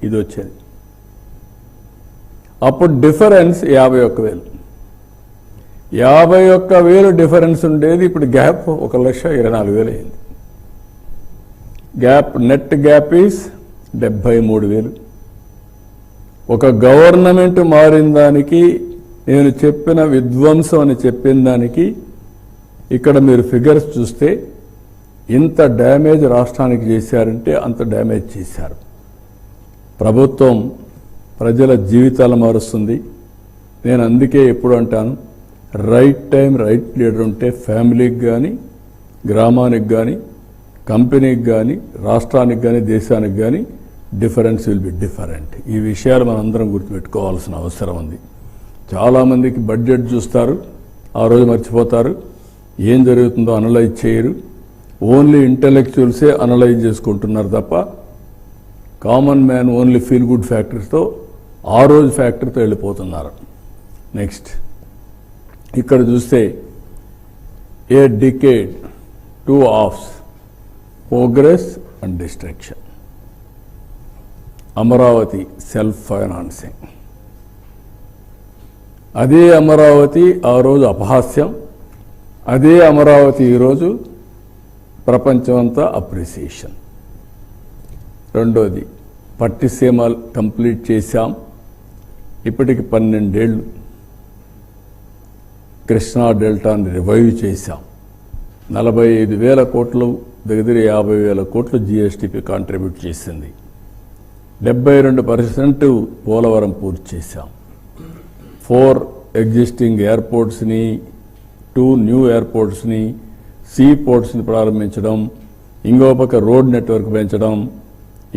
ఇది వచ్చేది. అప్పుడు డిఫరెన్స్ 51,000. 51,000 డిఫరెన్స్ ఉండేది, ఇప్పుడు గ్యాప్ 1,24,000 అయింది. Gap, net gap is 73,000. ఒక గవర్నమెంట్ మారిన దానికి, నేను చెప్పిన విధ్వంసం అని చెప్పిన దానికి ఇక్కడ మీరు ఫిగర్స్ చూస్తే ఇంత డ్యామేజ్ రాష్ట్రానికి చేశారంటే అంత డ్యామేజ్ చేశారు. ప్రభుత్వం ప్రజల జీవితాలు మారుస్తుంది. నేను అందుకే ఎప్పుడు అంటాను, రైట్ టైం రైట్ లీడర్ ఉంటే ఫ్యామిలీకి కానీ, గ్రామానికి కానీ, కంపెనీకి కానీ, రాష్ట్రానికి కానీ, దేశానికి కానీ డిఫరెన్స్ విల్ బి డిఫరెంట్. ఈ విషయాలు మనందరం గుర్తుపెట్టుకోవాల్సిన అవసరం ఉంది. చాలామందికి బడ్జెట్ చూస్తారు, ఆ రోజు మర్చిపోతారు, ఏం జరుగుతుందో అనలైజ్ చేయరు. ఓన్లీ ఇంటెలెక్చువల్సే అనలైజ్ చేసుకుంటున్నారు తప్ప common man only feel good ఫ్యాక్టర్స్తో ఆ రోజు ఫ్యాక్టర్తో వెళ్ళిపోతున్నారు. నెక్స్ట్ ఇక్కడ చూస్తే a decade, 2 halves, progress and destruction. Amaravati self financing. అదే అమరావతి ఆ రోజు అపహాస్యం, అదే అమరావతి ఈరోజు ప్రపంచమంతా అప్రిసియేషన్. రెండోది పట్టిసీమ కంప్లీట్ చేశాం, ఇప్పటికి 12 ఏళ్ళు. కృష్ణా డెల్టాని రివైవ్ చేశాం. 45,000 కోట్లు, దగ్గర 50,000 కోట్లు జిఎస్టిపి కాంట్రిబ్యూట్ చేసింది. 72% పోలవరం పూర్తి చేశాం. 4 ఎగ్జిస్టింగ్ ఎయిర్పోర్ట్స్ని, 2 న్యూ ఎయిర్పోర్ట్స్ని, సీ పోర్ట్స్ని ప్రారంభించడం, ఇంకో పక్క రోడ్ నెట్వర్క్ పెంచడం,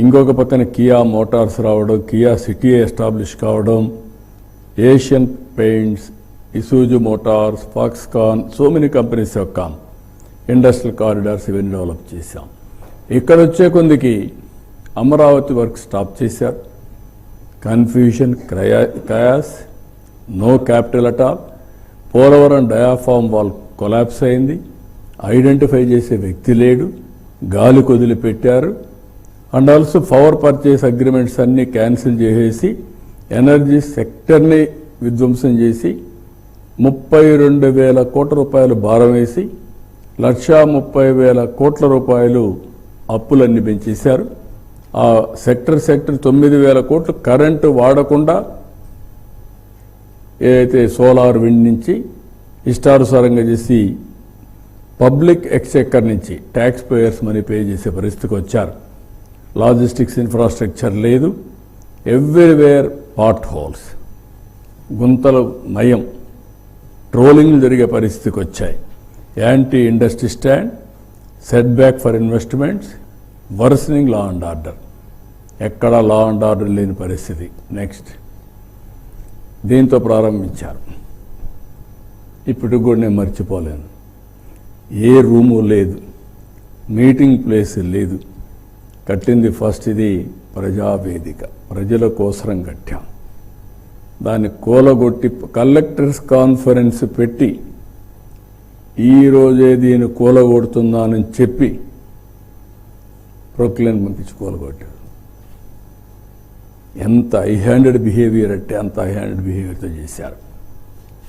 ఇంకొక పక్కన కియా మోటార్స్ రావడం, కియా సిటీ ఎస్టాబ్లిష్ కావడం, Asian paints, Isuzu motors, Foxconn, so many companies యొక్క ఇండస్ట్రియల్ కారిడార్స్ ఇవన్నీ డెవలప్ చేశాం. ఇక్కడ వచ్చే కొందికి అమరావతి వర్క్ స్టాప్ చేశారు. Confusion, chaos, no capital at all. Polavaram diaphragm wall collapse అయింది, ఐడెంటిఫై చేసే వ్యక్తి లేడు, గాలి కొదిలిపెట్టారు. And also power purchase agreements అన్నీ క్యాన్సిల్ చేసేసి ఎనర్జీ సెక్టర్ని విధ్వంసం చేసి 32,000 కోట్ల రూపాయలు భారం వేసి 1,30,000 కోట్ల రూపాయలు అప్పులన్నీ పెంచేశారు. ఆ సెక్టర్ 9,000 కోట్లు కరెంటు వాడకుండా ఏదైతే సోలార్ విండ్ నుంచి ఇష్టానుసారంగా చేసి పబ్లిక్ ఎక్స్చెక్కర్ నుంచి ట్యాక్స్ పేయర్స్ మనీ పే చేసే పరిస్థితికి వచ్చారు. లాజిస్టిక్స్ ఇన్ఫ్రాస్ట్రక్చర్ లేదు, ఎవ్రీవేర్ పాట్ హోల్స్, గుంతలు మయం, ట్రోలింగ్లు జరిగే పరిస్థితికి వచ్చాయి. Anti industry stand, set back for investments, worsening law and order. ఎక్కడా లా అండ్ ఆర్డర్ లేని పరిస్థితి. నెక్స్ట్ దీంతో ప్రారంభించారు. ఇప్పుడు కూడా నేను మర్చిపోలేను, ఏ రూము లేదు, మీటింగ్ ప్లేస్ లేదు. కట్టింది ఫస్ట్ ఇది ప్రజావేదిక, ప్రజల కోసరం కట్టాం. దాన్ని కూలగొట్టి కలెక్టర్స్ కాన్ఫరెన్స్ పెట్టి ఈరోజే దీన్ని కూలగొడుతున్నానని చెప్పి ప్రొక్లైన్ పంపించి కూలగొట్టాడు. ఎంత హై హ్యాండెడ్ బిహేవియర్ అంటే అంత హై హ్యాండెడ్ బిహేవియర్తో చేశారు.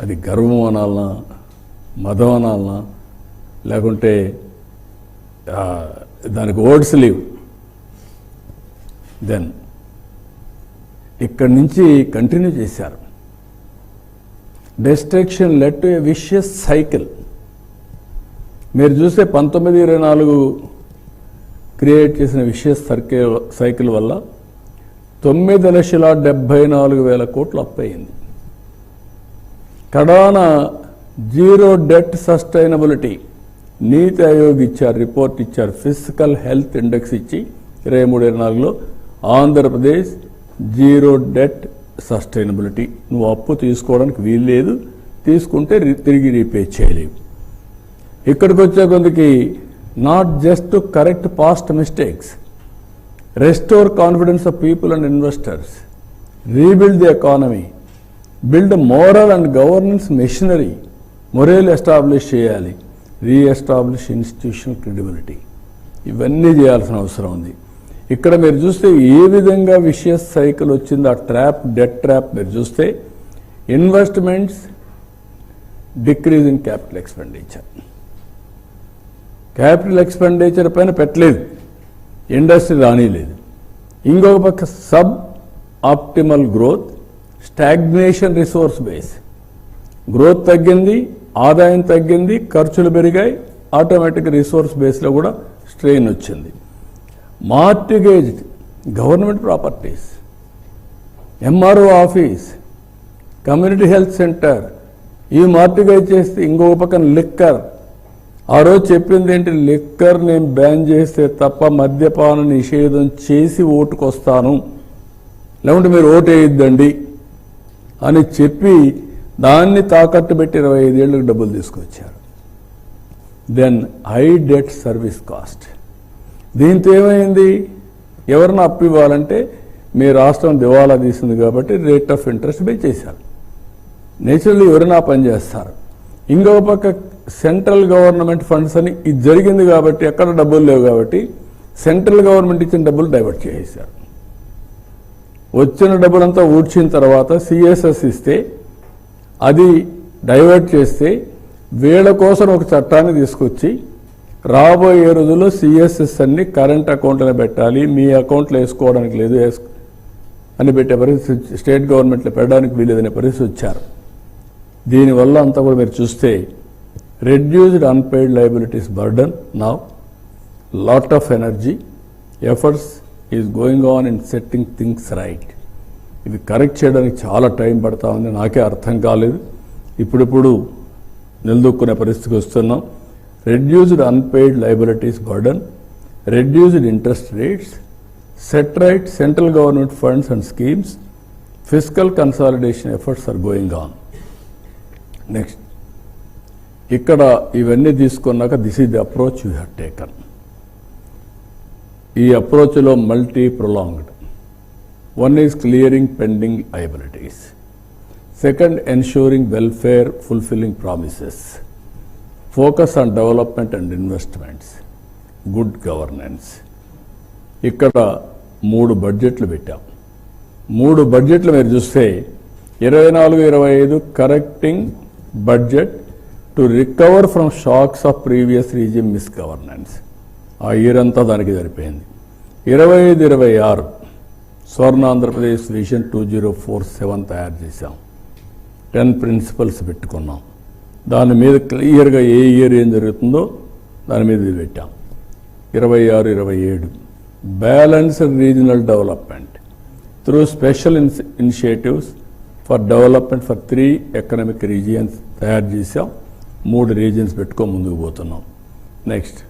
అది గర్వం అనాలనా, మదం అనాలనా, లేకుంటే దానికి వర్డ్స్ లేవు. దెన్ ఇక్కడి నుంచి కంటిన్యూ చేశారు. Destruction led to A vicious cycle. మీరు చూస్తే 1924 క్రియేట్ చేసిన విషియస్ సైకిల్ వల్ల 9,74,000 కోట్లు అప్పయింది. కడాన జీరో డెట్ సస్టైనబిలిటీ నీతి ఆయోగ్ ఇచ్చారు, రిపోర్ట్ ఇచ్చారు, ఫిజికల్ హెల్త్ ఇండెక్స్ ఇచ్చి 23-24లో ఆంధ్రప్రదేశ్ జీరో డెట్ సస్టైనబిలిటీ. నువ్వు అప్పు తీసుకోవడానికి వీలు లేదు, తీసుకుంటే తిరిగి రీపే చేయలేవు. ఇక్కడికి వచ్చే కొందికి not just to correct past mistakes, restore confidence of people and investors, rebuild the economy, build a moral and governance machinery, morale establish చేయాలి, re-establish institutional credibility. ఇవన్నీ చేయాల్సిన అవసరం ఉంది. ఇక్కడ మీరు చూస్తే ఏ విధంగా విషయస్ సైకిల్ వచ్చిందో ఆ ట్రాప్, డెట్ ట్రాప్ మీరు చూస్తే investments decrease in capital expenditure. Capital expenditure పైన పెట్టలేదు, ఇండస్ట్రీ రానిలేదు. ఇంకొక పక్క sub optimal growth, stagnation resource base. Growth తగ్గింది, ఆదాయం తగ్గింది, ఖర్చులు పెరిగాయి, ఆటోమేటిక్ రిసోర్స్ బేస్లో కూడా స్ట్రెయిన్ వచ్చింది. Mortgage, government properties, MRO office, community health centre, ఈ మార్టిగేజ్ చేస్తే ఇంకొక పక్కన లిక్కర్. ఆ రోజు చెప్పింది ఏంటి, లిక్కర్ నేను బ్యాన్ చేస్తే తప్ప మద్యపాన నిషేధం చేసి ఓటుకొస్తాను, లేకుంటే మీరు ఓటు వేయొద్దండి అని చెప్పి దాన్ని తాకట్టు పెట్టి 25 ఏళ్ళకి డబ్బులు తీసుకొచ్చారు. Then high debt service cost. దీంతో ఏమైంది, ఎవరిని అప్పు ఇవ్వాలంటే మీ రాష్ట్రం దివాలా తీసింది కాబట్టి రేట్ ఆఫ్ ఇంట్రెస్ట్ పెంచేశారు. నేచురల్లీ ఎవరైనా పని చేస్తారు. ఇంకొక పక్క సెంట్రల్ గవర్నమెంట్ ఫండ్స్ అని ఇది జరిగింది కాబట్టి ఎక్కడ డబ్బులు లేవు కాబట్టి సెంట్రల్ గవర్నమెంట్ ఇచ్చిన డబ్బులు డైవర్ట్ చేసేశారు. వచ్చిన డబ్బులంతా ఊడ్చిన తర్వాత సిఎస్ఎస్ ఇస్తే అది డైవర్ట్ చేస్తే వీళ్ళ కోసం ఒక చట్టాన్ని తీసుకొచ్చి రాబోయే రోజుల్లో సిఎస్ఎస్ అన్ని కరెంట్ అకౌంట్లో పెట్టాలి, మీ అకౌంట్లో వేసుకోవడానికి లేదు అని పెట్టే పరిస్థితి, స్టేట్ గవర్నమెంట్లో పెట్టడానికి వీలేదనే పరిస్థితి వచ్చారు. దీనివల్ల అంతా కూడా మీరు చూస్తే reduced unpaid liabilities burden. Now lot of energy efforts is going on in setting things right. ఇవి కరెక్ట్ చేయడానికి చాలా టైం పడతా ఉంది, నాకే అర్థం కాలేదు. ఇప్పుడిప్పుడు నిలదొక్కునే పరిస్థితికి వస్తున్నాం. Reduced unpaid liabilities burden, reduced interest rates, set right central government funds and schemes, fiscal consolidation efforts are going on. Next, ఇక్కడ ఇవన్నీ తీసుకున్నాక this is the approach you have taken. ఈ అప్రోచ్లో multi pronged. One is clearing pending liabilities, second ensuring welfare fulfilling promises, focus on development and investments, good governance. ఇక్కడ 3 బడ్జెట్లు పెట్టాం. 3 బడ్జెట్లు మీరు చూస్తే 24-25 correcting budget to recover from shocks of previous regime misgovernance. ఆ year అంతా దానికి సరిపోయింది. 25-26 స్వర్ణ ఆంధ్రప్రదేశ్ విజన్ 2047 తయారు చేశాం. 10 ప్రిన్సిపల్స్ పెట్టుకున్నాం. దాని మీద క్లియర్గా ఏ ఇయర్ ఏం జరుగుతుందో దాని మీద ఇది పెట్టాం. 26-27 balanced regional development through special initiatives for development for 3 economic regions తయారు చేశాం. 3 రీజియన్స్ పెట్టుకొని ముందుకు పోతున్నాం. నెక్స్ట్,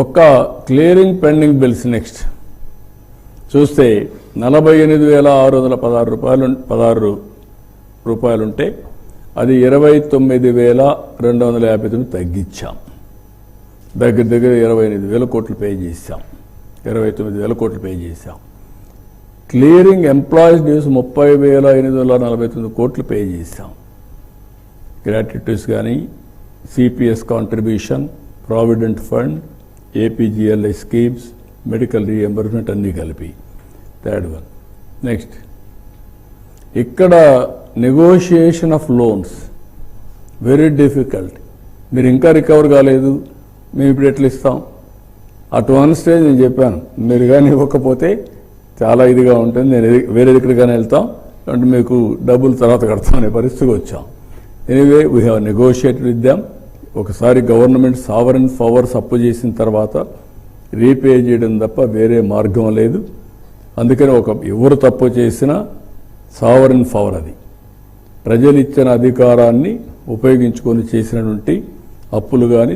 ఒక్క క్లియరింగ్ పెండింగ్ బిల్స్ నెక్స్ట్ చూస్తే 48,616 రూపాయలుంటే అది 29,259 తగ్గించాం. దగ్గర 28,000 కోట్లు పే చేశాం. 29,000 కోట్లు పే చేశాం. క్లియరింగ్ ఎంప్లాయీస్ డ్యూస్ 30,849 కోట్లు పే చేశాం. గ్రాట్యుటీస్ కానీ, CPS contribution, provident fund, APGLI schemes, medical reimbursement అన్నీ కలిపి. Third one. నెక్స్ట్, ఇక్కడ negotiation of loans very difficult. మీరు ఇంకా రికవర్ కాలేదు, మేము ఇప్పుడు ఎట్లా ఇస్తాం? అటు వన్ స్టేజ్ నేను చెప్పాను, మీరు కానీ ఇవ్వకపోతే చాలా ఇదిగా ఉంటుంది, నేను వేరే దగ్గర కానీ వెళ్తాం, అంటే మీకు డబ్బులు తర్వాత కడతాం అనే పరిస్థితికి వచ్చాం. Anyway we have negotiated with them. ఒకసారి గవర్నమెంట్ సావరెన్ పవర్స్ అప్పు చేసిన తర్వాత రీపే చేయడం తప్ప వేరే మార్గం లేదు. అందుకని ఎవరు తప్పు చేసినా సావరెన్ పవర్, అది ప్రజలు ఇచ్చిన అధికారాన్ని ఉపయోగించుకొని చేసినటువంటి అప్పులు కానీ